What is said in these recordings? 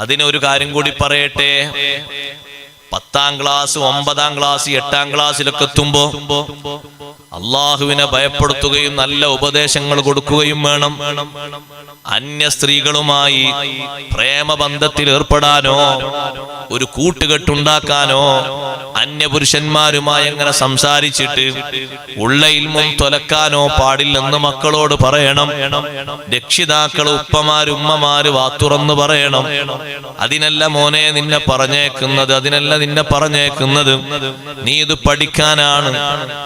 അതിനൊരു കാര്യം കൂടി പറയട്ടെ. 10ാം ക്ലാസ് 9ാം ക്ലാസ് 8ാം ക്ലാസ്സിലൊക്കെ എത്തുമ്പോ അള്ളാഹുവിനെ ഭയപ്പെടുത്തുകയും നല്ല ഉപദേശങ്ങൾ കൊടുക്കുകയും വേണം. അന്യ സ്ത്രീകളുമായി പ്രേമബന്ധത്തിൽ ഏർപ്പെടാനോ ഒരു കൂട്ടുകെട്ടുണ്ടാക്കാനോ അന്യപുരുഷന്മാരുമായി എങ്ങനെ സംസാരിച്ചിട്ട് ഉള്ള ഇൽമും തൊലക്കാനോ പാടില്ലെന്ന് മക്കളോട് പറയണം. രക്ഷിതാക്കൾ, ഉപ്പമാര്, ഉമ്മമാര് വാത്തുറന്ന് പറയണം. അതിനല്ല മോനെ നിന്നെ പറഞ്ഞേക്കുന്നത്, അതിനല്ല നിന്നെ പറഞ്ഞേക്കുന്നത്. നീ ഇത് പഠിക്കാനാണ്,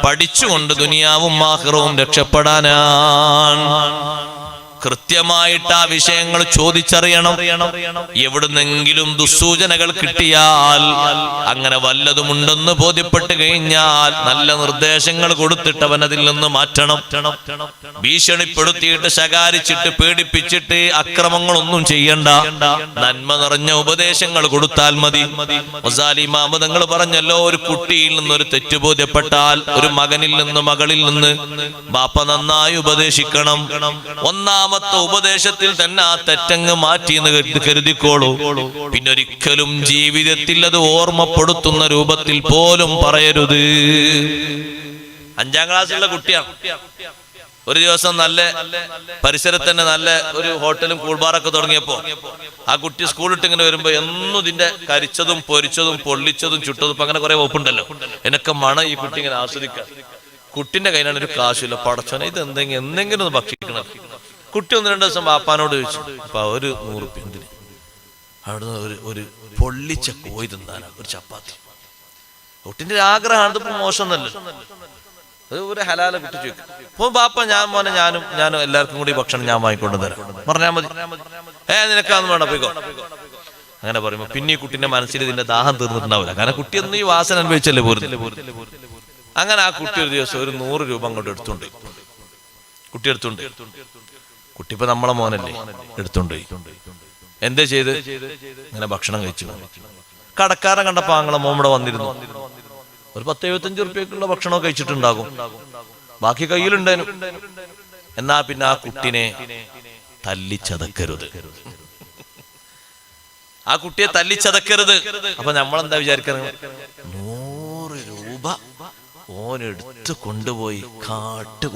പഠിച്ചുകൊണ്ട് ദുനിയാവും ആഖിറവും രക്ഷപ്പെടാനാണ്. കൃത്യമായിട്ട് ആ വിഷയങ്ങൾ ചോദിച്ചറിയണം. എവിടുന്നെങ്കിലും ദുസ്സൂചനകൾ കിട്ടിയാൽ, അങ്ങനെ വല്ലതുമുണ്ടെന്ന് ബോധ്യപ്പെട്ട് കഴിഞ്ഞാൽ നല്ല നിർദ്ദേശങ്ങൾ കൊടുത്തിട്ട് അവൻ അതിൽ നിന്ന് മാറ്റണം. ഭീഷണിപ്പെടുത്തിയിട്ട് ശകാരിച്ചിട്ട് പേടിപ്പിച്ചിട്ട് അക്രമങ്ങളൊന്നും ചെയ്യണ്ട. നന്മ നിറഞ്ഞ ഉപദേശങ്ങൾ കൊടുത്താൽ മതി. ഗസാലി ഇമാം തങ്ങൾ പറഞ്ഞല്ലോ, ഒരു കുട്ടിയിൽ നിന്നൊരു തെറ്റ് ബോധ്യപ്പെട്ടാൽ, ഒരു മകനിൽ നിന്ന് മകളിൽ നിന്ന് ബാപ്പ നന്നായി ഉപദേശിക്കണം. ഒന്നാമത്തെ ഉപദേശത്തിൽ തന്നെ ആ തെറ്റങ്ങ് മാറ്റി എന്ന് കരുതിക്കോളൂ. പിന്നൊരിക്കലും ജീവിതത്തിൽ അത് ഓർമ്മപ്പെടുത്തുന്ന രൂപത്തിൽ പോലും പറയരുത്. 5ാം ക്ലാസ്സിലുള്ള കുട്ടിയാണ്. ഒരു ദിവസം നല്ല പരിസരത്ത് തന്നെ നല്ല ഒരു ഹോട്ടലും കൂൾബാറൊക്കെ തുടങ്ങിയപ്പോ ആ കുട്ടി സ്കൂളിട്ട് ഇങ്ങനെ വരുമ്പോ എന്നും ഇതിന്റെ കരിച്ചതും പൊരിച്ചതും പൊള്ളിച്ചതും ചുട്ടതും ഇപ്പൊ അങ്ങനെ കുറെ വകുപ്പുണ്ടല്ലോ. എന്നൊക്കെ മണം ഈ കുട്ടി ഇങ്ങനെ ആസ്വദിക്കുക. കുട്ടിന്റെ കയ്യിലാണ് ഒരു കാശില്ല. പടച്ചോനെ ഇത് എന്തെങ്കിലും ഒന്ന് ഭക്ഷിക്കണം. കുട്ടി 1-2 ദിവസം ബാപ്പാനോട് ചോദിച്ചു, അപ്പൊ ഒരു 100 റുപ്യ എന്തിന്? അവിടുന്ന് ഒരു പൊള്ളിച്ച കോഴി തിന്നാനാ, ഒരു ചപ്പാത്തി. കുട്ടിന്റെ ആഗ്രഹമാണ്. ഇതിപ്പോ മോശമൊന്നല്ല, അത് ഒരു ഹലാല കുട്ടി ചോദിക്കും. അപ്പൊ ബാപ്പ ഞാനും എല്ലാവർക്കും കൂടി ഭക്ഷണം ഞാൻ വാങ്ങിക്കൊണ്ടു തരാം പറഞ്ഞാൽ മതി. നിനക്കാന്ന് വേണ്ട പോയിക്കോ. അങ്ങനെ പറയുമ്പോ പിന്നെ ഈ കുട്ടിന്റെ മനസ്സിൽ ഇതിന്റെ ദാഹം തീർന്നിട്ടുണ്ടാവില്ല. കാരണം കുട്ടി ഒന്നും ഈ വാസന അനുഭവിച്ചല്ലേ പോരുന്നില്ല. അങ്ങനെ ആ കുട്ടി ഒരു ദിവസം ഒരു 100 രൂപ അങ്ങോട്ട് എടുത്തുണ്ട്. കുട്ടി ഇപ്പൊ നമ്മളെ മോനല്ലേ, എടുത്തോണ്ട് എന്താ ചെയ്ത്? ഇങ്ങനെ ഭക്ഷണം കഴിച്ചു. കടക്കാരൻ കണ്ടപ്പോ ആങ്ങളെ മോമ്മടെ വന്നിരുന്നു. ഒരു 10-75 റുപ്യക്കുള്ള ഭക്ഷണം കഴിച്ചിട്ടുണ്ടാകും. ബാക്കി കയ്യിലുണ്ടായിരുന്നു. എന്നാ പിന്നെ ആ കുട്ടിനെ തല്ലിച്ചതക്കരുത്. ആ കുട്ടിയെ തല്ലിച്ചതക്കരുത്. അപ്പൊ നമ്മളെന്താ വിചാരിക്കുന്നത്? 100 രൂപ ഓനെടുത്ത് കൊണ്ടുപോയി കാട്ട്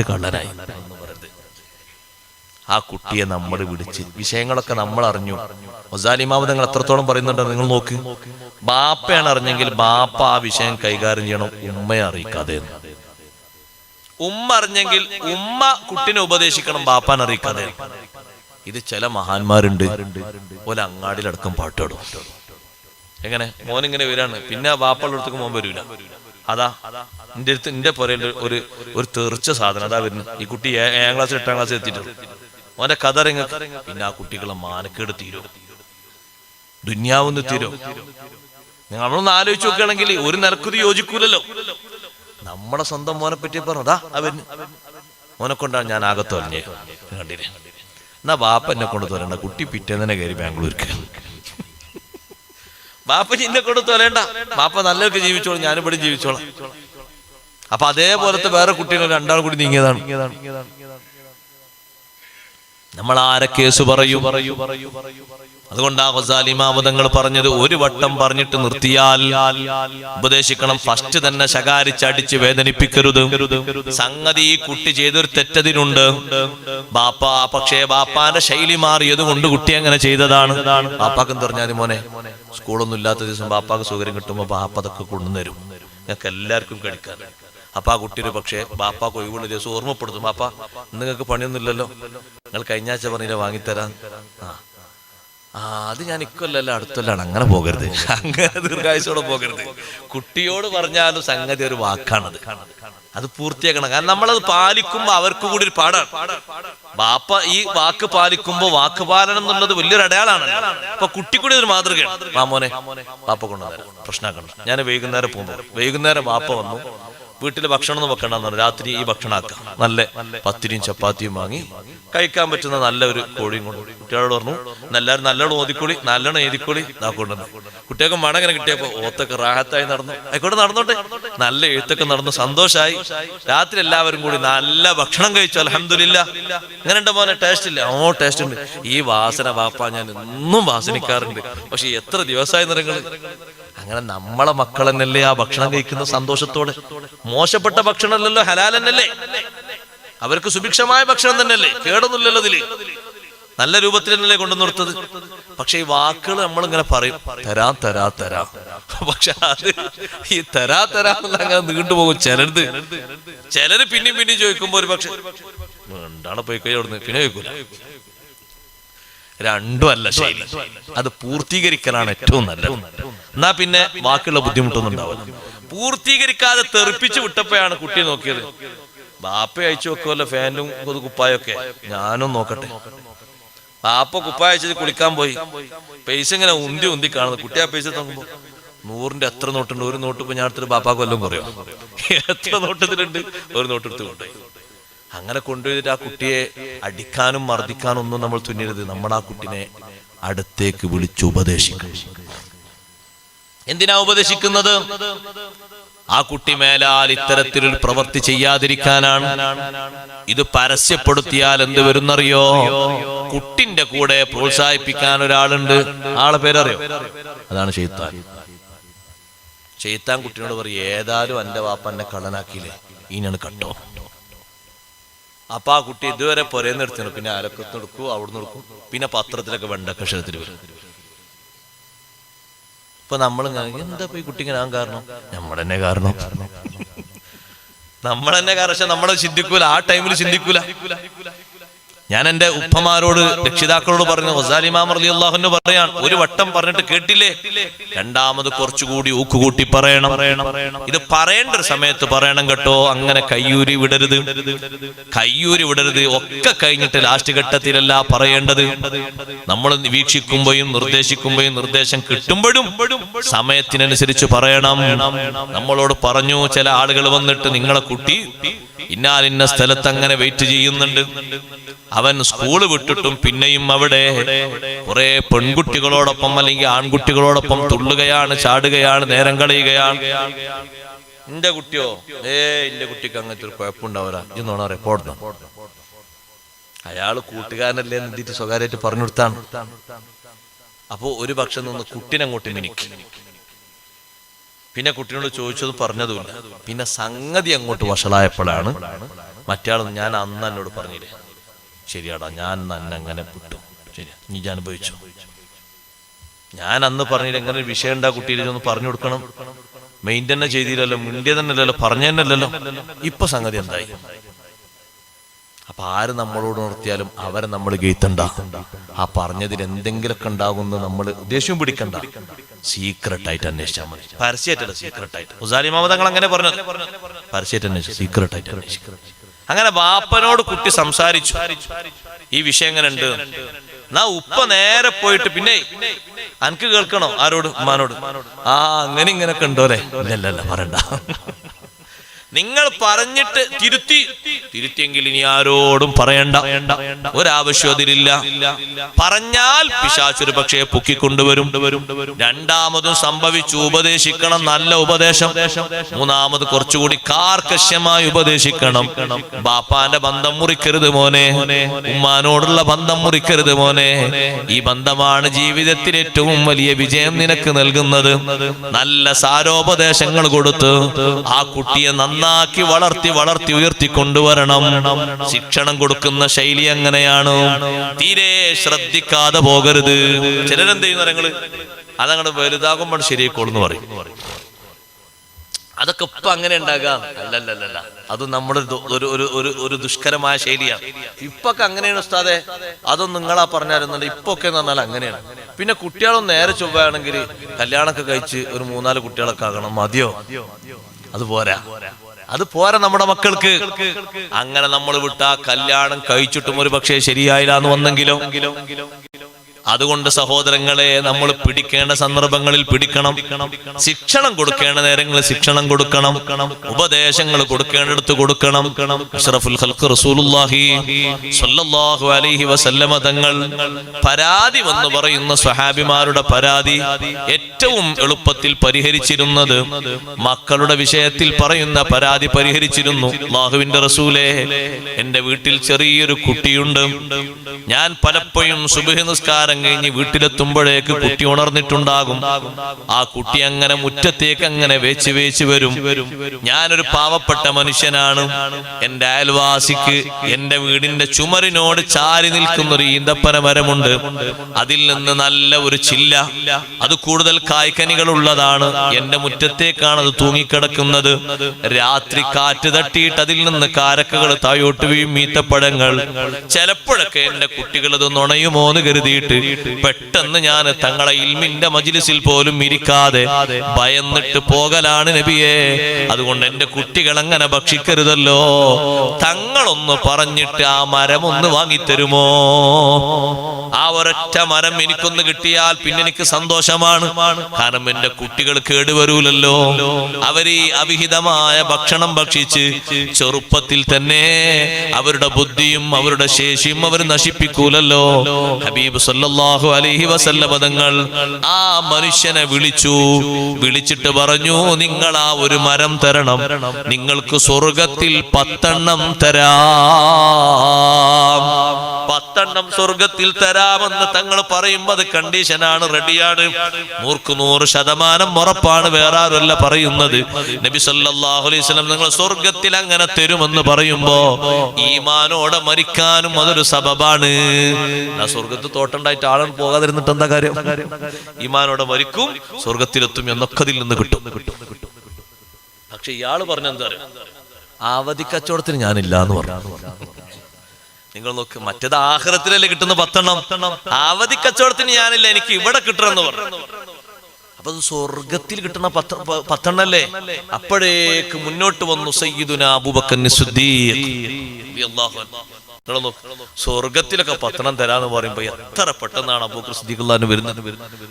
കള്ളനായി എന്ന് പറയുന്നത്. ആ കുട്ടിയെ നമ്മൾ വിളിച്ച് വിഷയങ്ങളൊക്കെ നമ്മൾ അറിഞ്ഞു. ഗസാലി ഇമാം തങ്ങൾ എത്രത്തോളം പറയുന്നുണ്ട് നിങ്ങൾ നോക്ക്. ബാപ്പയാണ് അറിഞ്ഞെങ്കിൽ ബാപ്പ ആ വിഷയം കൈകാര്യം ചെയ്യണം, ഉമ്മയെ അറിയിക്കാതെ. ഉമ്മ അറിഞ്ഞെങ്കിൽ ഉമ്മ കുട്ടിനെ ഉപദേശിക്കണം, ബാപ്പാൻ അറിയിക്കാതെ. ഇത് ചില മഹാന്മാരുണ്ട്, പോലെ അങ്ങാടിയിലടക്കം പാട്ടാടും. എങ്ങനെ മോനിങ്ങനെ വരാണ്, പിന്നെ ബാപ്പയുടെ അടുത്തേക്ക് മോൻ വരൂല. അതാ എന്റെ പുരയിൽ ഒരു തെറിച്ച സാധനം അതാ വരുന്നു. ഈ കുട്ടി 7ാം ക്ലാസ് 8ാം ക്ലാസ് എത്തിയിട്ടുള്ളൂ. ഓന്റെ കഥറിങ്ങ. പിന്നെ ആ കുട്ടികളെ മാനക്കേട് തീരോ, ദുന്യാവൊന്ന് തീരോ? നമ്മളൊന്ന് ആലോചിച്ച് നോക്കുകയാണെങ്കിൽ ഒരു നിലക്കുതി യോജിക്കൂലല്ലോ. നമ്മുടെ സ്വന്തം മോനെ പറ്റി പറഞ്ഞതാ അവന് മോനെ കൊണ്ടാണ് ഞാൻ ആകത്ത് പറഞ്ഞേ കണ്ടില്ലേ. എന്നാ ബാപ്പ എന്നെ കൊണ്ട് തോരണ്ട, കുട്ടി പിറ്റേന്നെ കയറി ബാംഗ്ലൂർക്ക്. ബാപ്പ എന്നെ കൊണ്ട് തോരേണ്ട, ബാപ്പ നല്ലതൊക്കെ ജീവിച്ചോളൂ, ഞാനിവിടെ ജീവിച്ചോളാം. അപ്പൊ അതേപോലത്തെ വേറെ കുട്ടികൾ 2 കൂടി നീങ്ങിയതാണ്. നമ്മൾ ആരെ കേസ് പറയും? അതുകൊണ്ടാ ഗസാലി ഇമാം തങ്ങൾ പറഞ്ഞത്, ഒരു വട്ടം പറഞ്ഞിട്ട് നിർത്തിയാൽ ഉപദേശിക്കണം. ഫസ്റ്റ് തന്നെ ശകാരിച്ചടിച്ച് വേദനിപ്പിക്കരുത്. സംഗതി ഈ കുട്ടി ചെയ്തൊരു തെറ്റതിനുണ്ട്. ബാപ്പ പക്ഷേ ബാപ്പാന്റെ ശൈലി മാറിയത് കൊണ്ട് കുട്ടി അങ്ങനെ ചെയ്തതാണ്. ബാപ്പാക്കെന്ന് പറഞ്ഞാൽ മോനെ സ്കൂളൊന്നും ഇല്ലാത്ത ദിവസം ബാപ്പാക്ക് സൗകര്യം കിട്ടുമ്പോ ബാപ്പ അതൊക്കെ കൊണ്ടുവരും, ഞങ്ങൾക്ക് എല്ലാവർക്കും കഴിക്കാൻ. അപ്പൊ ആ കുട്ടിയൊരു പക്ഷേ ബാപ്പാക്ക് ഒഴിവുള്ള ദിവസം ഓർമ്മപ്പെടുത്തും, ബാപ്പ നിങ്ങൾക്ക് പണിയൊന്നും ഇല്ലല്ലോ, നിങ്ങൾ കഴിഞ്ഞ ആഴ്ച പറഞ്ഞില്ല വാങ്ങിത്തരാൻ. അത് ഞാൻ ഇക്കൊല്ലല്ല അടുത്തൊല്ലാണ്. അങ്ങനെ പോകരുത്, അങ്ങനെ ദീർഘായുസോടെ പോകരുത്. കുട്ടിയോട് പറഞ്ഞാലും സംഗതി ഒരു വാക്കാണത്, അത് പൂർത്തിയാക്കണം. കാരണം നമ്മളത് പാലിക്കുമ്പോ അവർക്ക് കൂടി ഒരു പാടാണ്. ബാപ്പ ഈ വാക്ക് പാലിക്കുമ്പോ വാക്ക് പാലനം എന്നുള്ളത് വലിയൊരു അടയാളാണ്. അപ്പൊ കുട്ടി കൂടി ഒരു മാതൃകയാണ്. മാമോനെ ബാപ്പ കൊണ്ടുവന്നേരം പ്രശ്നമാക്കണം. ഞാൻ വൈകുന്നേരം പോകുമ്പോ വൈകുന്നേരം ബാപ്പ വന്നു, വീട്ടിൽ ഭക്ഷണം ഒന്നും വെക്കണ്ടെന്ന് രാത്രി ഈ ഭക്ഷണം ആക്കാം, നല്ല പത്തിരിയും ചപ്പാത്തിയും വാങ്ങി കഴിക്കാൻ പറ്റുന്ന നല്ല ഒരു കോഴിയും കൊണ്ട് കുട്ടികളോട് പറഞ്ഞു, എല്ലാവരും നല്ലോണം ഓതിക്കോളി, നല്ലോണം എഴുതിക്കോളി, ഇതാക്കൊണ്ടെന്ന്. കുട്ടികൾക്ക് മണങ്ങനെ കിട്ടിയപ്പോ ഓത്തൊക്കെ റാഹത്തായി നടന്നു. ആയിക്കോട്ടെ, നടന്നോട്ടെ. നല്ല എഴുത്തൊക്കെ നടന്നു, സന്തോഷമായി. രാത്രി എല്ലാവരും കൂടി നല്ല ഭക്ഷണം കഴിച്ചു. അൽഹംദുലില്ലാഹ്. ഇങ്ങനെ ഉണ്ട് മോനെ, ടേസ്റ്റ് ഇല്ല? ഓ ടേസ്റ്റ് ഉണ്ട്. ഈ വാസന വാപ്പ ഞാൻ എന്നും വാസനിക്കാറുണ്ട്, പക്ഷെ എത്ര ദിവസമായി നിറങ്ങൾ. അങ്ങനെ നമ്മളെ മക്കൾ തന്നെയല്ലേ ആ ഭക്ഷണം കഴിക്കുന്ന സന്തോഷത്തോടെ. മോശപ്പെട്ട ഭക്ഷണമല്ലല്ലോ, ഹലാലന്നല്ലേ, അവർക്ക് സുഭിക്ഷമായ ഭക്ഷണം തന്നെയല്ലേ, കേടൊന്നുമില്ലല്ലോ ഇതില്, നല്ല രൂപത്തിൽ തന്നെയല്ലേ കൊണ്ടു നിർത്തത്. പക്ഷെ ഈ വാക്കുകൾ നമ്മളിങ്ങനെ പറയും, തരാ തരാ തരാ. പക്ഷെ അത് ഈ തരാ തരാ അങ്ങനെ നീണ്ടുപോകും. ചിലര് പിന്നെയും ചോദിക്കുമ്പോ ഒരു പക്ഷെ എന്താണ് പോയി കഴിഞ്ഞ പിന്നെ ചോദിക്കൂല. രണ്ടും അല്ല ശൈലി, അത് പൂർത്തീകരിക്കലാണ് ഏറ്റവും നല്ലത്. എന്നാ പിന്നെ ബാക്കിയുള്ള ബുദ്ധിമുട്ടൊന്നും ഉണ്ടാവില്ല. പൂർത്തീകരിക്കാതെ തെറിപ്പിച്ചു വിട്ടപ്പോഴാണ് കുട്ടി നോക്കിയത്. ബാപ്പ അയച്ചു വെക്കുമല്ലോ ഫാനും കുപ്പായൊക്കെ, ഞാനും നോക്കട്ടെ. ബാപ്പ കുപ്പായ അയച്ചത് കുളിക്കാൻ പോയി, പൈസ ഇങ്ങനെ ഉന്തി കാണുന്നു. കുട്ടി ആ പൈസ നോക്കുമ്പോ 100ന്റെ എത്ര നോട്ടുണ്ട്? ഒരു നോട്ട് ഇപ്പൊ ഞാൻ എടുത്തിട്ട് ബാപ്പാക്ക് വല്ലതും പറയോ? എത്ര നോട്ടത്തിലുണ്ട്? ഒരു നോട്ട് എടുത്ത് കൊണ്ടുപോയി. അങ്ങനെ കൊണ്ടുപോയിട്ട് ആ കുട്ടിയെ അടിക്കാനും മർദ്ദിക്കാനും ഒന്നും നമ്മൾ തുന്നരുത്. നമ്മൾ ആ കുട്ടിനെ അടുത്തേക്ക് വിളിച്ച് ഉപദേശിക്കും. എന്തിനാ ഉപദേശിക്കുന്നത്? ആ കുട്ടി മേലാൽ ഇത്തരത്തിലൊരു പ്രവൃത്തി ചെയ്യാതിരിക്കാനാണ്. ഇത് പരസ്യപ്പെടുത്തിയാൽ എന്ത് വരുന്നറിയോ? കുട്ടിന്റെ കൂടെ പ്രോത്സാഹിപ്പിക്കാൻ ഒരാളുണ്ട്. ആളെ പേരറിയോ? അതാണ് ശൈത്താൻ. ശൈത്താൻ കുട്ടിനോട് പറയും, ഏതായാലും എന്റെ വാപ്പ എന്നെ കള്ളനാക്കിയില്ലേ, ഇനിയാണ് കട്ടോ. അപ്പൊ ആ കുട്ടി ഇതുവരെ പൊരേന്ന് എടുത്തു, പിന്നെ അലക്കത്ത് എടുക്കും, അവിടുന്ന് എടുക്കും, പിന്നെ പത്രത്തിലൊക്കെ വെണ്ടക്കക്ഷരത്തിൽ വരും. ഇപ്പൊ നമ്മൾ എന്താ ഈ കുട്ടിക്ക് ഞാൻ കാരണം? നമ്മളെന്നെ കാരണം, നമ്മളെന്നെ കാരണം. പക്ഷെ നമ്മളെ ചിന്തിക്കൂല, ആ ടൈമിൽ ചിന്തിക്കൂല. ഞാൻ എന്റെ ഉപ്പമാരോട് രക്ഷിതാക്കളോട് പറഞ്ഞു, ഗസാലി ഇമാം റളിയല്ലാഹു അൻഹു പറയാൻ, ഒരു വട്ടം പറഞ്ഞിട്ട് കേട്ടില്ലേ, രണ്ടാമത് കുറച്ചുകൂടി ഊക്കുകൂട്ടി പറയണം. ഇത് പറയേണ്ട ഒരു സമയത്ത് പറയണം കേട്ടോ. അങ്ങനെ കയ്യൂരി വിടരുത്, കയ്യൂരി വിടരുത്. ഒക്കെ കഴിഞ്ഞിട്ട് ലാസ്റ്റ് ഘട്ടത്തിലല്ല പറയേണ്ടത്. നമ്മൾ വീക്ഷിക്കുമ്പോഴും നിർദ്ദേശിക്കുമ്പോഴും നിർദ്ദേശം കിട്ടുമ്പോഴും സമയത്തിനനുസരിച്ച് പറയണം. നമ്മളോട് പറഞ്ഞു, ചില ആളുകൾ വന്നിട്ട് നിങ്ങളെ കുട്ടി ഇന്നാലിന്ന സ്ഥലത്ത് അങ്ങനെ വെയിറ്റ് ചെയ്യുന്നുണ്ട്, അവൻ സ്കൂള് വിട്ടിട്ടും പിന്നെയും അവിടെ കുറെ പെൺകുട്ടികളോടൊപ്പം അല്ലെങ്കിൽ ആൺകുട്ടികളോടൊപ്പം തുള്ളുകയാണ്, ചാടുകയാണ്, നേരം കളയുകയാണ്. എന്റെ കുട്ടിയോ? എന്റെ കുട്ടിക്ക് അങ്ങനത്തെ ഒരു കുഴപ്പമുണ്ടാവരാ എന്നോണ റിപ്പോർട്ട്. അയാള് കൂട്ടുകാരനല്ലേ എന്നിട്ട് സ്വകാര്യമായിട്ട് പറഞ്ഞു കൊടുത്താണ്. അപ്പോ ഒരു പക്ഷെ നിന്ന് കുട്ടിനങ്ങോട്ട് മിനിക്ക്. പിന്നെ കുട്ടിനോട് ചോദിച്ചതും പറഞ്ഞതുമില്ല. പിന്നെ സംഗതി അങ്ങോട്ട് വഷളായപ്പോഴാണ് മറ്റയാൾ, ഞാൻ അന്ന് എന്നോട് പറഞ്ഞില്ലേ, ശരിയാടാ ഞാൻ അന്ന് അങ്ങനെ വിട്ടു, ശരി നീ അനുഭവിച്ചു, ഞാൻ അന്ന് പറഞ്ഞില്ല, എങ്ങനെ ഒരു വിഷയം ഉണ്ടാ കുട്ടിയിലൊന്ന് പറഞ്ഞു കൊടുക്കണം, മെയിൻ തന്നെ ചെയ്തില്ലല്ലോ, മിണ്ടിയ തന്നെ അല്ലല്ലോ, പറഞ്ഞു തന്നെ അല്ലല്ലോ, ഇപ്പൊ സംഗതി എന്തായി? അപ്പൊ ആര് നമ്മളോട് നിർത്തിയാലും അവരെ നമ്മൾ ഗെയ്ത്തണ്ട. ആ പറഞ്ഞതിൽ എന്തെങ്കിലുമൊക്കെ ഉണ്ടാകുമെന്ന് നമ്മൾ ദേഷ്യം പിടിക്കണ്ട, സീക്രട്ട് ആയിട്ട് അന്വേഷിച്ചാൽ മതി. പരസ്യമായിട്ടല്ല, സീക്രട്ട് ആയിട്ട്. ഗസാലി ഇമാം തങ്ങൾ അങ്ങനെ പറഞ്ഞു, പരസ്യമായിട്ട് അന്വേഷിച്ചു, സീക്രട്ട് ആയിട്ട് അന്വേഷിക്കും. അങ്ങനെ ബാപ്പനോട് കുട്ടി സംസാരിച്ചു, ഈ വിഷയം എങ്ങനെ ഉണ്ട്. എന്നാ ഉപ്പ നേരെ പോയിട്ട്, പിന്നെ അനക്ക് കേൾക്കണോ? ആരോട്? ഉമ്മാനോട്. ആ അങ്ങനെ ഇങ്ങനൊക്കെ ഉണ്ടോലെ? ഇല്ലല്ല പറയണ്ട, നിങ്ങൾ പറഞ്ഞിട്ട് തിരുത്തിയെങ്കിൽ ഇനി ആരോടും പറയണ്ട, ഒരാവശ്യം അതിലില്ല. പറഞ്ഞാൽ പിശാചൊരു പക്ഷേ പൊക്കിക്കൊണ്ടുവരും. രണ്ടാമതും സംഭവിച്ചു, ഉപദേശിക്കണം, നല്ല ഉപദേശം. മൂന്നാമത് കുറച്ചുകൂടി കാർക്കശ്യമായി ഉപദേശിക്കണം. ബാപ്പാന്റെ ബന്ധം മുറിക്കരുത് മോനെ, ഉമ്മാനോടുള്ള ബന്ധം മുറിക്കരുത് മോനെ. ഈ ബന്ധമാണ് ജീവിതത്തിൽ ഏറ്റവും വലിയ വിജയം നിനക്ക് നൽകുന്നത്. നല്ല സാരോപദേശങ്ങൾ കൊടുത്ത് ആ കുട്ടിയെ നന്നാക്കി വളർത്തി ഉയർത്തിക്കൊണ്ടുവരണം. ശിക്ഷണം കൊടുക്കുന്ന ശൈലി എങ്ങനെയാണ്? തീരെ ശ്രദ്ധിക്കാതെ പോകരുത്. ചിലരെന്ത് ചെയ്യുന്ന നിങ്ങള് അതങ്ങോട്ട് വലുതാകുമ്പോൾ ശരിയായിക്കോളെന്ന് പറയും. അതൊക്കെ ഇപ്പൊ അങ്ങനെ ഉണ്ടാകാം. അല്ലല്ലല്ല, അത് നമ്മുടെ ഒരു ദുഷ്കരമായ ശൈലിയാണ്. ഇപ്പൊക്കെ അങ്ങനെയാണ് ഉസ്താദെ, അതൊന്നും നിങ്ങളാ പറഞ്ഞായിരുന്നല്ലോ. ഇപ്പൊക്കെ എന്ന് പറഞ്ഞാൽ അങ്ങനെയാണ്. പിന്നെ കുട്ടികളൊന്നും നേരെ ചൊവ്വയാണെങ്കിൽ കല്യാണമൊക്കെ കഴിച്ച് ഒരു 3-4 കുട്ടികളൊക്കെ ആകണം, മതിയോ? അത് പോരാ നമ്മുടെ മക്കൾക്ക്. അങ്ങനെ നമ്മൾ വിട്ടാ കല്യാണം കഴിച്ചിട്ടും ഒരു പക്ഷേ ശരിയായില്ല എന്ന് വന്നെങ്കിലോ, അതുകൊണ്ട് സഹോദരങ്ങളെ, നമ്മൾ പിടിക്കേണ്ട സന്ദർഭങ്ങളിൽ പിടിക്കണം, ശിക്ഷണം കൊടുക്കേണ്ട നേരങ്ങളിൽ ശിക്ഷണം കൊടുക്കണം, ഉപദേശങ്ങൾ കൊടുക്കേണ്ടടുത്ത് കൊടുക്കണം. അഷ്റഫുൽ ഖൽഖ് റസൂലുള്ളാഹി സ്വല്ലല്ലാഹു അലൈഹി വസല്ലമ തങ്ങൾ പരാതി വന്ന് പറയുന്ന സ്വഹാബിമാരുടെ പരാതി ഏറ്റവും എളുപ്പത്തിൽ പരിഹരിച്ചിരുന്നത് മക്കളുടെ വിഷയത്തിൽ പറയുന്ന പരാതി പരിഹരിച്ചിരുന്നു. അല്ലാഹുവിന്റെ റസൂലേ, എന്റെ വീട്ടിൽ ചെറിയൊരു കുട്ടിയുണ്ട്. ഞാൻ പലപ്പോഴും സുബ്ഹ് നിസ്കാരം കഴിഞ്ഞ് വീട്ടിലെത്തുമ്പോഴേക്ക് കുട്ടി ഉണർന്നിട്ടുണ്ടാകും. ആ കുട്ടി അങ്ങനെ മുറ്റത്തേക്ക് അങ്ങനെ വേച്ച് വേച്ച് വരും. ഞാനൊരു പാവപ്പെട്ട മനുഷ്യനാണ്. എന്റെ അയൽവാസിക്ക് എന്റെ വീടിന്റെ ചുമരിനോട് ചാരി നിൽക്കുന്ന ഒരു ഈന്തപ്പന മരമുണ്ട്. അതിൽ നിന്ന് നല്ല ഒരു ചില്ല, അത് കൂടുതൽ കായ്ക്കനികൾ ഉള്ളതാണ്. എന്റെ മുറ്റത്തേക്കാണ് അത് തൂങ്ങിക്കിടക്കുന്നത്. രാത്രി കാറ്റ് തട്ടിയിട്ട് അതിൽ നിന്ന് കാരക്കകൾ താഴോട്ട് വീഴും, ഈത്തപ്പഴങ്ങൾ. ചിലപ്പോഴൊക്കെ എന്റെ കുട്ടികൾ അത് നുണയുമോന്ന് കരുതിയിട്ട് പെട്ടെന്ന് ഞാൻ തങ്ങളെ ഇൽമിന്റെ മജ്ലിസിൽ പോലും ഇരിക്കാതെ ഭയന്നിട്ട് പോകലാണ് നബിയെ. അതുകൊണ്ട് എന്റെ കുട്ടികൾ അങ്ങനെ ഭക്ഷിക്കരുതല്ലോ. തങ്ങളൊന്ന് പറഞ്ഞിട്ട് ആ മരം ഒന്ന് വാങ്ങിത്തരുമോ? ആ ഒരൊറ്റ മരം എനിക്കൊന്ന് കിട്ടിയാൽ പിന്നെ എനിക്ക് സന്തോഷമാണ്. കാരണം എന്റെ കുട്ടികൾ കേടുവരൂലല്ലോ. അവര് അവിഹിതമായ ഭക്ഷണം ഭക്ഷിച്ച് ചെറുപ്പത്തിൽ തന്നെ അവരുടെ ബുദ്ധിയും അവരുടെ ശേഷിയും അവർ നശിപ്പിക്കൂലല്ലോ. ഹബീബ് സല്ലല്ലാഹു അലൈഹി വസല്ലം തങ്ങൾ ആ മനുഷ്യനെ വിളിച്ചിട്ട് പറഞ്ഞു, നിങ്ങൾ ആ ഒരു മരം തരണം, നിങ്ങൾക്ക് സ്വർഗത്തിൽ 10 തരാം. 10 സ്വർഗത്തിൽ തരാമെന്ന് തങ്ങൾ പറയുമ്പോ അത് കണ്ടീഷനാണ്, റെഡിയാണ്. 100% ഉറപ്പാണ്, വേറെ ആരുമല്ല പറയുന്നത്. നബി സല്ലല്ലാഹു അലൈഹി വസല്ലം നിങ്ങൾ സ്വർഗത്തിൽ അങ്ങനെ തരുമെന്ന് പറയുമ്പോ ഈമാനോടെ മരിക്കാനും അതൊരു സബബാണ്. സ്വർഗത്ത് തോട്ടുണ്ടായിട്ട് ആളുകൾ പോകാതിരുന്നിട്ട് എന്താ കാര്യം? ഈമാനോടെ മരിക്കും, സ്വർഗത്തിലെത്തും എന്നൊക്കെ അതിൽ നിന്ന് കിട്ടും. പക്ഷെ ഇയാള് പറഞ്ഞെന്താ അറിയാം? അവധി കച്ചവടത്തിന് ഞാനില്ല എന്ന് പറഞ്ഞു. നിങ്ങൾ നോക്ക്, മറ്റേത് ആഖിറത്തിലല്ലേ കിട്ടുന്ന 10. അവധി കച്ചവടത്തിന് ഞാനില്ല, എനിക്ക് ഇവിടെ കിട്ടണമെന്ന് പറഞ്ഞു. അപ്പൊ അത് സ്വർഗത്തിൽ കിട്ടുന്ന 10 അല്ലേ? അപ്പോഴേക്ക് മുന്നോട്ട് വന്നു സയ്യിദുനാ അബൂബക്കർ സിദ്ദീഖ് റളിയല്ലാഹു അൻഹു. സ്വർഗത്തിലൊക്കെ 10 തരാന്ന് പറയുമ്പോ എത്ര പെട്ടെന്നാണ് അബൂബക്കർ സിദ്ദീഖ് വരുന്നത്.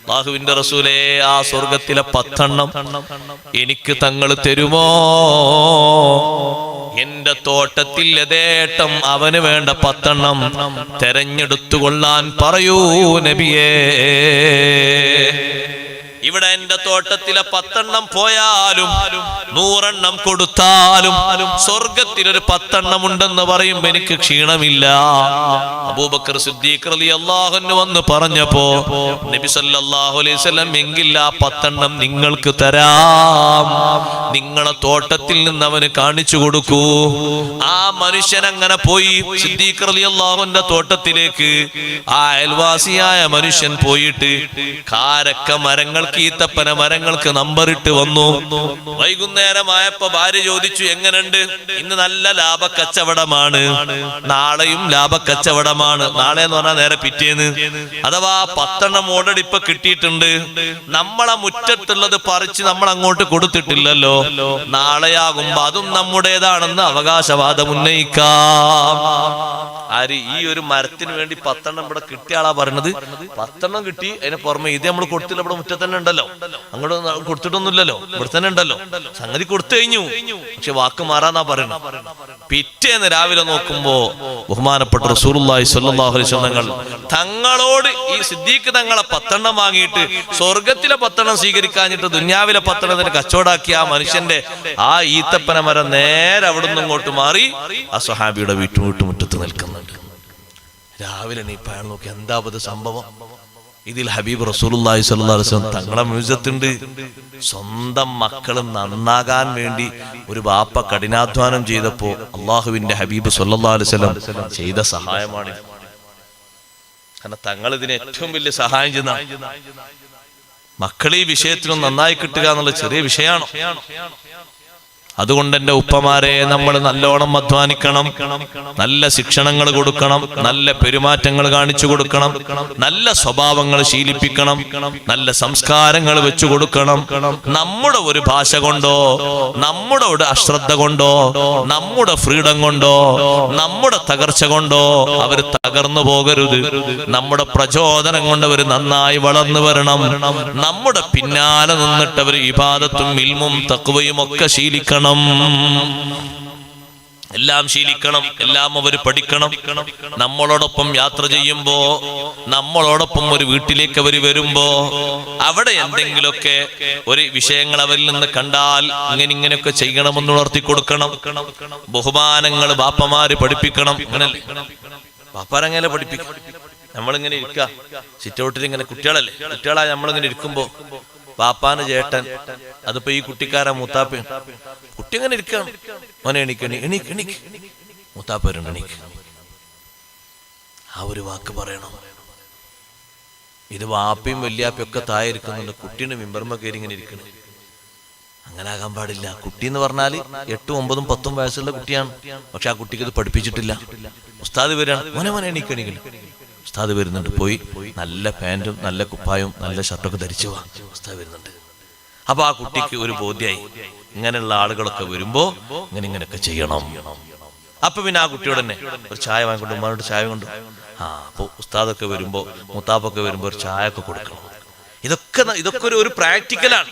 അല്ലാഹുവിന്റെ റസൂലേ, ആ സ്വർഗത്തിലെ 10 എനിക്ക് തങ്ങൾ തരുമോ? എന്റെ തോട്ടത്തിൽ യഥേട്ടം അവന് വേണ്ട 10 തെരഞ്ഞെടുത്തുകൊള്ളാൻ പറയൂ നബിയേ. ഇവിടെ എന്റെ തോട്ടത്തിലെ 10 പോയാലും 100 കൊടുത്താലും സ്വർഗത്തിലൊരു 10 ഉണ്ടെന്ന് പറയുമ്പോ എനിക്ക് ക്ഷീണമില്ല. അബൂബക്കർ സിദ്ദീഖ് റളിയല്ലാഹു അൻഹു വന്ന് പറഞ്ഞപ്പോ നബി സല്ലല്ലാഹു അലൈഹി വസല്ലം, എങ്കിൽ ആ 10 നിങ്ങൾക്ക് തരാം, നിങ്ങളെ തോട്ടത്തിൽ നിന്ന് അവന് കാണിച്ചു കൊടുക്കൂ. ആ മനുഷ്യൻ അങ്ങനെ പോയി സിദ്ദീഖ് റളിയല്ലാഹു അൻഹുവിന്റെ തോട്ടത്തിലേക്ക്. ആ അയൽവാസിയായ മനുഷ്യൻ പോയിട്ട് കാരക്ക മരങ്ങൾ, ഈത്തപ്പന മരങ്ങൾക്ക് നമ്പറിട്ട് വന്നു. വൈകുന്നേരമായപ്പോ ഭാര്യ ചോദിച്ചു, എങ്ങനെയുണ്ട്? ഇന്ന് നല്ല ലാഭക്കച്ചവടമാണ്, നാളെയും ലാഭക്കച്ചവടമാണ്. നാളെ എന്ന് പറഞ്ഞാൽ നേരെ പിറ്റേന്ന്. അഥവാ 10 ഓൾറെഡി ഇപ്പൊ കിട്ടിയിട്ടുണ്ട്. നമ്മളെ മുറ്റത്തുള്ളത് പറിച്ച് നമ്മൾ അങ്ങോട്ട് കൊടുത്തിട്ടില്ലല്ലോ. നാളെയാകുമ്പോ അതും നമ്മുടേതാണെന്ന് അവകാശവാദം ഉന്നയിക്കാം. ആര്? ഈ ഒരു മരത്തിന് വേണ്ടി 10 ഇവിടെ കിട്ടിയ ആളാ പറയണത്. 10 കിട്ടി, അതിന് പുറമെ ഇത് നമ്മൾ കൊടുത്തില്ല, ഇവിടെ മുറ്റത്ത് തന്നെ ഉണ്ടല്ലോ, അങ്ങോട്ട് കൊടുത്തിട്ടൊന്നുമില്ലല്ലോ, ഇവിടെ തന്നെ ഉണ്ടല്ലോ. സംഗതി കൊടുത്തു കഴിഞ്ഞു, പക്ഷെ വാക്ക് മാറാന്നാ പറയുന്നത്. പിറ്റേന്ന് രാവിലെ നോക്കുമ്പോ ബഹുമാനപ്പെട്ട റസൂലുള്ളാഹി സ്വല്ലല്ലാഹു അലൈഹി വസല്ലം തങ്ങളോട് ഈ സിദ്ദീഖ് തങ്ങളെ 10 വാങ്ങിയിട്ട് സ്വർഗത്തിലെ 10 സ്വീകരിക്കാഞ്ഞിട്ട് ദുനിയാവിലെ 10 കച്ചവടാക്കിയ ആ മനുഷ്യന്റെ ആ ഈത്തപ്പന മരം നേരെ അവിടുന്ന് ഇങ്ങോട്ട് മാറി ആ സ്വഹാബിയുടെ വീട്ടുമുറ്റത്ത് നിൽക്കുന്നുണ്ട്. രാവിലെ നീ അയാൾ നോക്കി, എന്താ സംഭവം? ഇതിൽ ഹബീബ് റസൂലുള്ളാഹി സ്വല്ലല്ലാഹു അലൈഹി വസല്ലം തങ്ങളെ മ്യൂസിയത്തുണ്ട്. സ്വന്തം മക്കളും നന്നാകാൻ വേണ്ടി ഒരു ബാപ്പ കഠിനാധ്വാനം ചെയ്തപ്പോ അള്ളാഹുവിന്റെ ഹബീബ് സ്വല്ലല്ലാഹു അലൈഹി വസല്ലം ചെയ്ത സഹായമാണ്. കാരണം തങ്ങൾ ഇതിന് ഏറ്റവും വലിയ സഹായം ചെയ്യുന്ന മക്കളെ ഈ വിഷയത്തിലും നന്നായി കിട്ടുക എന്നുള്ള ചെറിയ വിഷയമാണോ? അതുകൊണ്ട് എൻ്റെ ഉപ്പമാരെ നമ്മൾ നല്ലോണം അധ്വാനിക്കണം, നല്ല ശിക്ഷണങ്ങൾ കൊടുക്കണം, നല്ല പെരുമാറ്റങ്ങൾ കാണിച്ചു കൊടുക്കണം, നല്ല സ്വഭാവങ്ങൾ ശീലിപ്പിക്കണം, നല്ല സംസ്കാരങ്ങൾ വെച്ചു കൊടുക്കണം. നമ്മുടെ ഒരു ഭാഷ കൊണ്ടോ, നമ്മുടെ ഒരു അശ്രദ്ധ കൊണ്ടോ, നമ്മുടെ ഫ്രീഡം കൊണ്ടോ, നമ്മുടെ തകർച്ച കൊണ്ടോ അവർ തകർന്നു പോകരുത്. നമ്മുടെ പ്രചോദനം കൊണ്ട് അവർ നന്നായി വളർന്നു വരണം. നമ്മുടെ പിന്നാലെ നിന്നിട്ട് അവർ ഇബാദത്തും ഇൽമും തഖ്വയും ഒക്കെ ശീലിക്കണം. എല്ലാം ശീലിക്കണം, എല്ലാം അവർ പഠിക്കണം. നമ്മളോടൊപ്പം യാത്ര ചെയ്യുമ്പോ, നമ്മളോടൊപ്പം ഒരു വീട്ടിലേക്ക് അവർ വരുമ്പോ, അവിടെ എന്തെങ്കിലുമൊക്കെ ഒരു വിഷയങ്ങൾ അവരിൽ നിന്ന് കണ്ടാൽ ഇങ്ങനെയൊക്കെ ചെയ്യണമെന്ന് ഉണർത്തി കൊടുക്കണം. ബഹുമാനങ്ങൾ ബാപ്പമാര് പഠിപ്പിക്കണം. അങ്ങനല്ലേ ബാപ്പാരങ്ങനെ പഠിപ്പിക്കണം. നമ്മളിങ്ങനെ ഇരിക്കുക സിറ്റൗട്ടിൽ, ഇങ്ങനെ കുട്ടികളായി നമ്മളിങ്ങനെ ഇരിക്കുമ്പോ ബാപ്പാന് ചേട്ടൻ, അതിപ്പോ ഈ കുട്ടിക്കാരാ മൂത്താപ്പ, കുട്ടി അങ്ങനെ ഇരിക്കണം. മോനെ എണീക്ക്, മൂത്താപ്പ വരുന്നുണ്ട്, എണീക്ക്. ആ ഒരു വാക്ക് പറയണം. ഇത് വാപ്പയും വല്യാപ്പയും ഒക്കെ താഴെ ഇരിക്കുന്നുണ്ട്, കുട്ടീനെ മിമ്പർമ കയറി ഇങ്ങനെ ഇരിക്കണം. അങ്ങനെ ആകാൻ പാടില്ല. കുട്ടി എന്ന് പറഞ്ഞാല് 8, 9, 10 വയസ്സുള്ള കുട്ടിയാണ്. പക്ഷെ ആ കുട്ടിക്ക് ഇത് പഠിപ്പിച്ചിട്ടില്ല. ഉസ്താദ് വരാണ്, മോനെ എണീക്ക്. ഉസ്താദ് വരുന്നുണ്ട്, പോയി നല്ല പാൻറ്റും നല്ല കുപ്പായും നല്ല ഷർട്ടൊക്കെ ധരിച്ചു പോവാ, ഉസ്താദ് വരുന്നുണ്ട്. അപ്പൊ ആ കുട്ടിക്ക് ഒരു ബോധ്യായി, ഇങ്ങനെയുള്ള ആളുകളൊക്കെ വരുമ്പോ ഇങ്ങനെയൊക്കെ ചെയ്യണം. അപ്പൊ പിന്നെ ആ കുട്ടിയോട് തന്നെ ഒരു ചായ വാങ്ങിക്കൊണ്ട്, ഉമ്മാനോട് ചായ കൊണ്ട്, അപ്പൊ ഉസ്താദൊക്കെ വരുമ്പോ, മുത്താപ്പൊക്കെ വരുമ്പോ ഒരു ചായ ഒക്കെ കൊടുക്കണം. ഇതൊക്കെ ഒരു പ്രാക്ടിക്കലാണ്,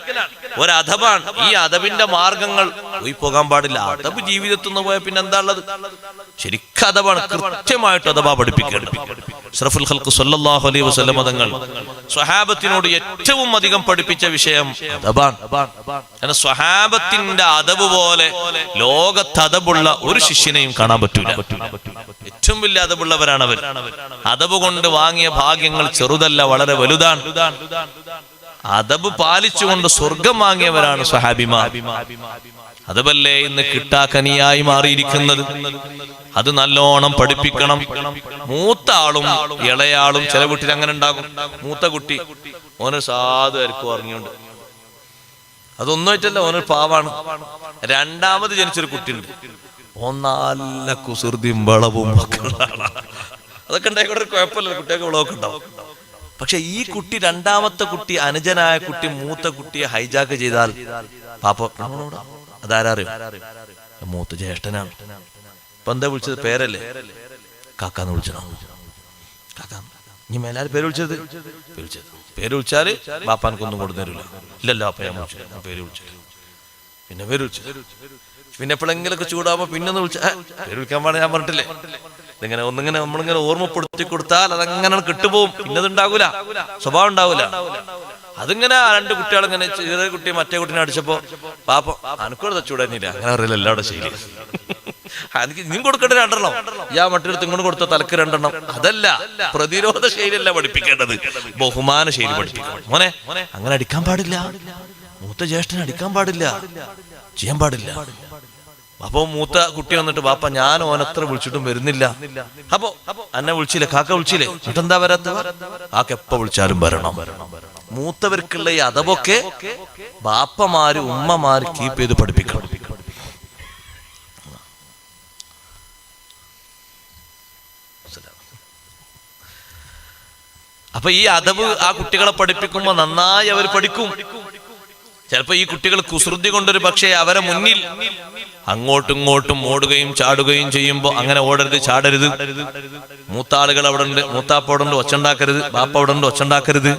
ഒരു അദബാണ്. ഈ അദബിന്റെ മാർഗങ്ങൾ പോയി പോകാൻ പാടില്ല. അദബ് ജീവിതത്തിൽ നിന്ന് പോയാൽ പിന്നെ എന്താ ഉള്ളത്? ശരിക്കും അദബാണ്, കൃത്യമായിട്ട് അദബാ പഠിപ്പിക്കണം. അഷ്റഫുൽ ഖൽഖ് സല്ലല്ലാഹു അലൈഹി വസല്ലം തങ്ങൾ സ്വഹാബത്തിനോട് ഏറ്റവും അധികം പഠിപ്പിച്ച വിഷയം അദബാണ്. സ്വഹാബത്തിന്റെ അദബ് പോലെ ലോകത്ത് അദബുള്ള ഒരു ശിഷ്യനെയും കാണാൻ പറ്റൂല. ഏറ്റവും വലിയ അദബുള്ളവരാണ് അവർ. അദബ് കൊണ്ട് വാങ്ങിയ ഭാഗ്യങ്ങൾ ചെറുതല്ല, വളരെ വലുതാണ്. അദബ് പാലിച്ചുകൊണ്ട് സ്വർഗം വാങ്ങിയവരാണ് സ്വഹാബിമാർ. അതല്ലേ ഇന്ന് കിട്ടാക്കനിയായി മാറിയിരിക്കുന്നത്. അത് നല്ലോണം പഠിപ്പിക്കണം. മൂത്ത ആളും ഇളയാളും ചില വീട്ടിൽ അങ്ങനെ ഉണ്ടാകും. മൂത്ത കുട്ടി ഓനൊരു സാധുവായിരിക്കും അറിഞ്ഞുകൊണ്ട്, അതൊന്നും ആയിട്ടല്ല, ഓനൊരു പാവാണ്. രണ്ടാമത് ജനിച്ചൊരു കുട്ടിയുണ്ട്, നല്ല കുസൃതിയും വളവും ഒക്കെ ഉള്ള ആളാണ്. അതൊക്കെ ഉണ്ടായിക്കോട്ടെ, ഒരു കുഴപ്പമില്ല, കുട്ടിയൊക്കെ വിളവൊക്കെ ഉണ്ടാവും. പക്ഷെ ഈ കുട്ടി, രണ്ടാമത്തെ കുട്ടി, അനുജനായ കുട്ടി മൂത്ത കുട്ടിയെ ഹൈജാക്ക് ചെയ്താൽ പാപ്പ അതാരറിയും? മൂത്ത ജ്യേഷ്ഠനാണ്. ഇപ്പൊ എന്താ വിളിച്ചത്? പേരല്ലേ? കാക്കാന്ന് വിളിച്ചോ? കാക്ക ഇനി മേലാൽ പേര് വിളിച്ചത്? പേര് വിളിച്ചാല് ബാപ്പാനക്കൊന്നും കൊടുത്തു തരില്ല. ഇല്ലല്ലോ അപ്പ ഞാൻ വിളിച്ചു, പേര് വിളിച്ചു. പിന്നെ പേര് വിളിച്ചു, പിന്നെ എപ്പോഴെങ്കിലൊക്കെ ചൂടാകുമ്പോ പിന്നെ ഒന്ന് വിളിച്ച, പേര് വിളിക്കാൻ പാടില്ല, ഞാൻ പറഞ്ഞിട്ടില്ലേ? ഇതിങ്ങനെ ഒന്നിങ്ങനെ നമ്മളിങ്ങനെ ഓർമ്മപ്പെടുത്തി കൊടുത്താൽ അതങ്ങനെ കിട്ടുപോകും. പിന്നത് ഉണ്ടാകൂല, സ്വഭാവം ഉണ്ടാവൂല. അതിങ്ങനെ രണ്ട് കുട്ടികളിങ്ങനെ, ചെറിയ കുട്ടി മറ്റേ കുട്ടീനെ അടിച്ചപ്പോ പാപ്പ അനക്കോട് തച്ചൂടാനില്ല, അങ്ങനെ അറിയില്ല എല്ലാവരുടെ ശൈലി. എനിക്ക് നീ കൊടുക്കേണ്ട 2 എണ്ണം, മറ്റൊരു ഇങ്ങോട്ട് കൊടുത്ത തലക്ക് 2 എണ്ണം. അതല്ല, പ്രതിരോധ ശൈലിയല്ല പഠിപ്പിക്കേണ്ടത്, ബഹുമാന ശൈലി പഠിപ്പിക്കണം. മോനെ അങ്ങനെ അടിക്കാൻ പാടില്ല, മൂത്ത ജ്യേഷ്ഠനെ അടിക്കാൻ പാടില്ല, ചെയ്യാൻ പാടില്ല. അപ്പൊ മൂത്ത കുട്ടി വന്നിട്ട്, ബാപ്പ ഞാൻ ഓനത്ര വിളിച്ചിട്ടും വരുന്നില്ല. അപ്പൊ എന്നെ വിളിച്ചില്ലേ? കാക്ക വിളിച്ചില്ലേ? എന്നിട്ടെന്താ വരാത്ത? കാക്ക എപ്പ വിളിച്ചാലും വരണം. മൂത്തവർക്കുള്ള ഈ അദബൊക്കെ ബാപ്പമാര് ഉമ്മമാര് കീപ്പ് ചെയ്ത് പഠിപ്പിക്കണം. അപ്പൊ ഈ അദബ് ആ കുട്ടികളെ പഠിപ്പിക്കുമ്പോ നന്നായി അവർ പഠിക്കും. ചിലപ്പോ ഈ കുട്ടികൾ കുസൃതി കൊണ്ടൊരു പക്ഷേ അവരെ മുന്നിൽ അങ്ങോട്ടും ഇങ്ങോട്ടും ഓടുകയും ചാടുകയും ചെയ്യുമ്പോ അങ്ങനെ ഓടരുത്, ചാടരുത്. മൂത്താളുകൾ അവിടെ ഉണ്ട്, മൂത്താപ്പ അവിടെ ഉണ്ട്, ഒച്ചുണ്ടാക്കരുത്. ബാപ്പ അവിടെ ഉണ്ട്, ഒച്ചുണ്ടാക്കരുത്.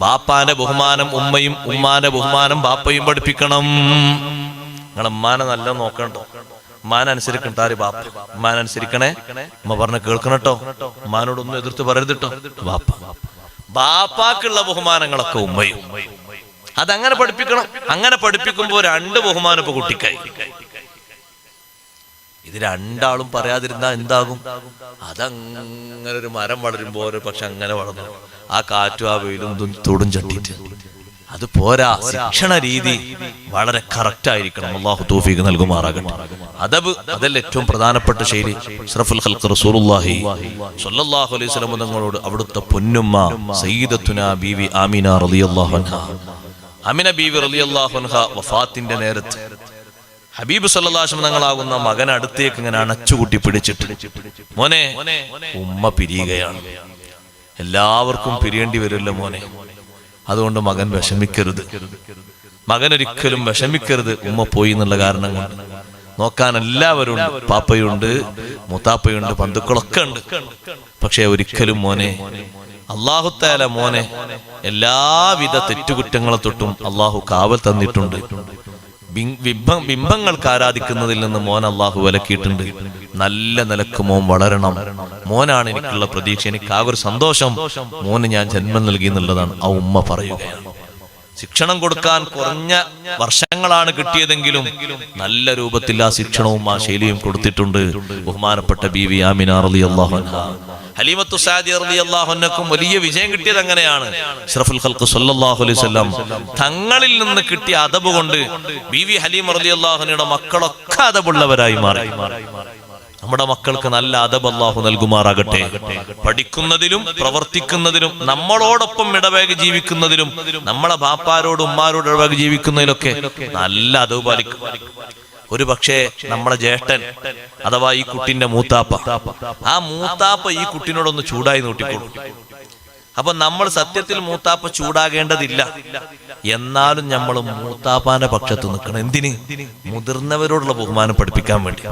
ബാപ്പാന്റെ ബഹുമാനം ഉമ്മയും, ഉമ്മാന്റെ ബഹുമാനം ബാപ്പയും പഠിപ്പിക്കണം. നിങ്ങൾ ഉമ്മാനെ നല്ല നോക്കണ്ടോ, ഉമ്മാനെ അനുസരിക്കണം. താരി ബാപ്പ ഉമ്മാനെ അനുസരിക്കണേ, ഉമ്മ പറഞ്ഞ കേൾക്കണം കേട്ടോ, ഉമ്മാനോടൊന്നും എതിർത്ത് പറയരുത് കേട്ടോ. ബാപ്പ ബാപ്പാക്കുള്ള ബഹുമാനങ്ങളൊക്കെ ഉമ്മയും, അതങ്ങനെ പഠിപ്പിക്കണം. അങ്ങനെ പഠിപ്പിക്കുമ്പോ 2 ബഹുമാനം ഇപ്പൊ കുട്ടിക്കായി. ഇത് 2 ആളും പറയാതിരുന്നാ എന്താകും? അതങ്ങനെ ഒരു മരം വളരുമ്പോ ഒരു പക്ഷെ അങ്ങനെ വളർന്നു, ആ കാറ്റും ആ വെയിലും തൊടും ചട്ടിട്ട്. അത് പോരാ, ശിക്ഷണ രീതി വളരെ കറക്റ്റ് ആയിരിക്കണം. അല്ലാഹു തൗഫീഖ് നൽകുമാറാകട്ടെ. അദബ് അതല്ല ഏറ്റവും പ്രധാനപ്പെട്ട ശൈലി. അഷ്റഫുൽ ഖൽഖ് റസൂലുള്ളാഹി സ്വല്ലല്ലാഹു അലൈഹി വസല്ലം തങ്ങളോട് അവിടുത്തെ പൊന്നുമ്മ സയ്യിദത്തുനാ ബീവി ആമിന റളിയല്ലാഹു അൻഹ, ആമിന ബീവി റളിയല്ലാഹു അൻഹ വഫാത്തിന്റെ നേരത്ത് ഹബീബ് സല്ലല്ലാഹു അലൈഹി വസല്ലം തങ്ങളാകുന്ന മകൻ അടുത്തേക്ക് ഇങ്ങനെ അണച്ചുകൂട്ടി പിടിച്ചിട്ട്, മോനെ, ഉമ്മ പിരിയുകയാണ്, എല്ലാവർക്കും പിരിയേണ്ടി വരില്ല മോനെ, അതുകൊണ്ട് മകൻ വിഷമിക്കരുത്, മകൻ ഒരിക്കലും വിഷമിക്കരുത് ഉമ്മ പോയി എന്നുള്ള കാരണം കൊണ്ട്. നോക്കാൻ എല്ലാവരും ഉണ്ട്, പാപ്പയുണ്ട്, മുത്താപ്പയുണ്ട്, ബന്ധുക്കളൊക്കെ ഉണ്ട്. പക്ഷെ ഒരിക്കലും മോനെ, അല്ലാഹു തആല മോനെ എല്ലാവിധ തെറ്റുകുറ്റങ്ങളെ തൊട്ടും അള്ളാഹു കാവൽ തന്നിട്ടുണ്ട്. ബിംബങ്ങൾക്ക് ആരാധിക്കുന്നതിൽ നിന്ന് മോൻ അള്ളാഹു വിലക്കിയിട്ടുണ്ട്. നല്ല നിലക്ക് മോൻ വളരണം, മോനാണ് എനിക്കുള്ള പ്രതീക്ഷ, എനിക്ക് ആ ഒരു സന്തോഷം, മോന് ഞാൻ ജന്മം നൽകി എന്നുള്ളതാണ് ആ ഉമ്മ പറയുകയാണ്. ശിക്ഷണം കൊടുക്കാൻ കുറഞ്ഞ വർഷങ്ങളാണ് കിട്ടിയതെങ്കിലും നല്ല രൂപത്തിൽ ആ ശിക്ഷണവും ആ ശൈലിയും കൊടുത്തിട്ടുണ്ട് ബഹുമാനപ്പെട്ട ബീവി ആമിന റളിയല്ലാഹു അൻഹ. ഹലീമത്തു സഅദിയ റളിയല്ലാഹു അൻഹക്കും വലിയ വിജയം കിട്ടിയത് അങ്ങനെയാണ്. അഷ്റഫുൽ ഖൽഖ് സല്ലല്ലാഹു അലൈഹി വസല്ലം തങ്ങളിൽ നിന്ന് കിട്ടിയ അദബ് കൊണ്ട് ബീവി ഹലീമ റളിയല്ലാഹു അൻഹയുടെ മക്കളൊക്കെ അദബുള്ളവരായി മാറി. നമ്മുടെ മക്കൾക്ക് നല്ല അദബ് അല്ലാഹു നൽകുമാറാകട്ടെ. പഠിക്കുന്നതിലും പ്രവർത്തിക്കുന്നതിലും നമ്മളോടൊപ്പം ഇടവേഗ ജീവിക്കുന്നതിലും നമ്മളെ ബാപ്പാരോട് ഉമ്മാരോട് ഇടവേഗ ജീവിക്കുന്നതിലൊക്കെ നല്ല അദബ് പാലിക്കും. ഒരു പക്ഷേ നമ്മളെ ജ്യേഷ്ഠൻ അഥവാ ഈ കുട്ടിന്റെ മൂത്താപ്പ, ആ മൂത്താപ്പ ഈ കുട്ടിനോടൊന്ന് ചൂടായി നോട്ടിക്കൊള്ളു. അപ്പൊ നമ്മൾ സത്യത്തിൽ മൂത്താപ്പ ചൂടാകേണ്ടതില്ല, എന്നാലും നമ്മൾ മൂത്താപ്പാന്റെ പക്ഷത്ത് നിൽക്കണം. എന്തിന്? മുതിർന്നവരോടുള്ള ബഹുമാനം പഠിപ്പിക്കാൻ വേണ്ടി.